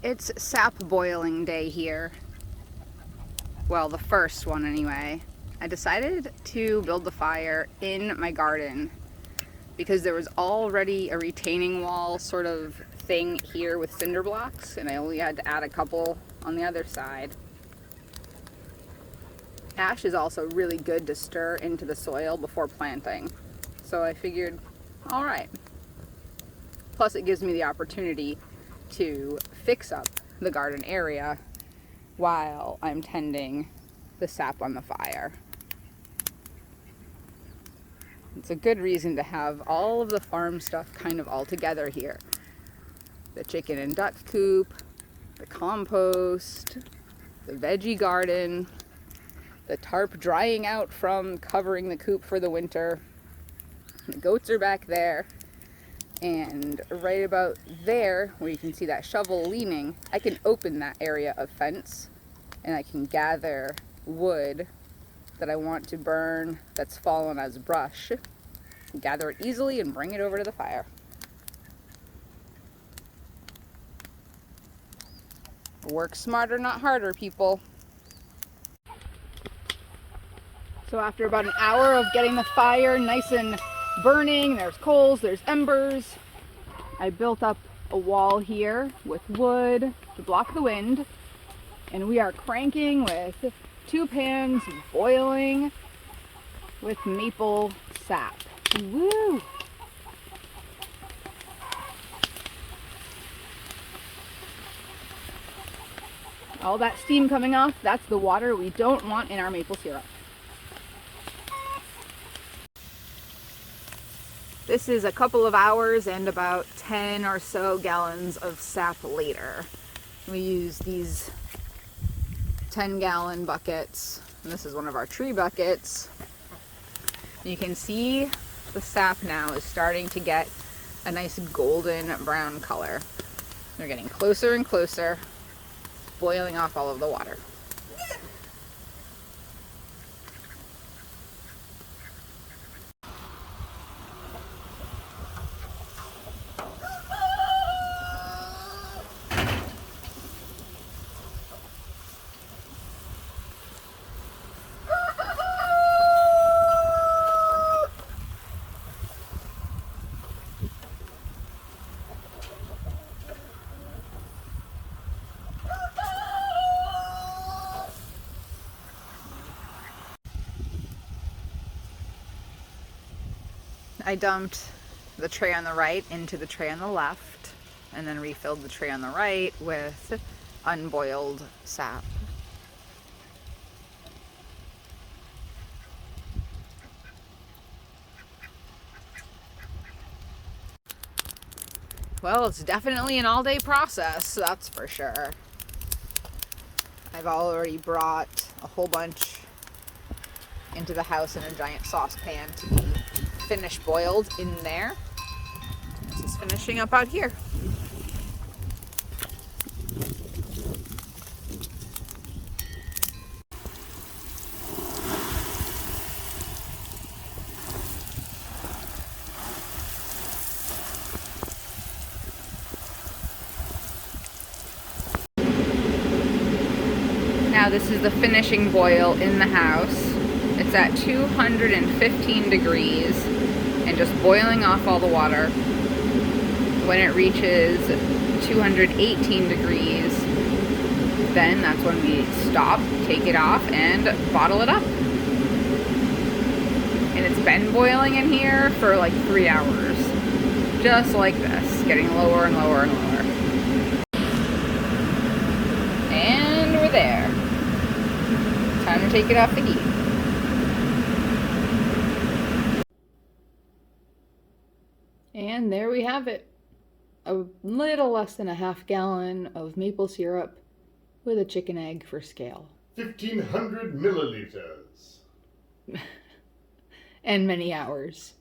It's sap boiling day here. Well, the first one anyway. I decided to build the fire in my garden because there was already a retaining wall sort of thing here with cinder blocks, and I only had to add a couple on the other side. Ash is also really good to stir into the soil before planting, so I figured, all right. Plus it gives me the opportunity to fix up the garden area while I'm tending the sap on the fire. It's a good reason to have all of the farm stuff kind of all together here. The chicken and duck coop, the compost, the veggie garden, the tarp drying out from covering the coop for the winter. The goats are back there. And right about there, where you can see that shovel leaning, I can open that area of fence and I can gather wood that I want to burn that's fallen as brush. Gather it easily and bring it over to the fire. Work smarter, not harder, people. So after about an hour of getting the fire nice and burning, there's coals, there's embers, I built up a wall here with wood to block the wind, and we are cranking with 2 pans boiling with maple sap. Woo! All that steam coming off, that's the water we don't want in our maple syrup. This is a couple of hours and about 10 or so gallons of sap later. We use these 10-gallon buckets, and this is one of our tree buckets. You can see the sap now is starting to get a nice golden brown color. They're getting closer and closer, boiling off all of the water. I dumped the tray on the right into the tray on the left, and then refilled the tray on the right with unboiled sap. Well, it's definitely an all-day process, that's for sure. I've already brought a whole bunch into the house in a giant saucepan to be finished boiled in there. This is finishing up out here. Now this is the finishing boil in the house. It's at 215 degrees and just boiling off all the water. When it reaches 218 degrees, then that's when we stop, take it off, and bottle it up. And it's been boiling in here for like 3 hours. Just like this, getting lower and lower and lower. And we're there. Time to take it off the heat. And there we have it. A little less than a half gallon of maple syrup with a chicken egg for scale. 1,500 milliliters. And many hours.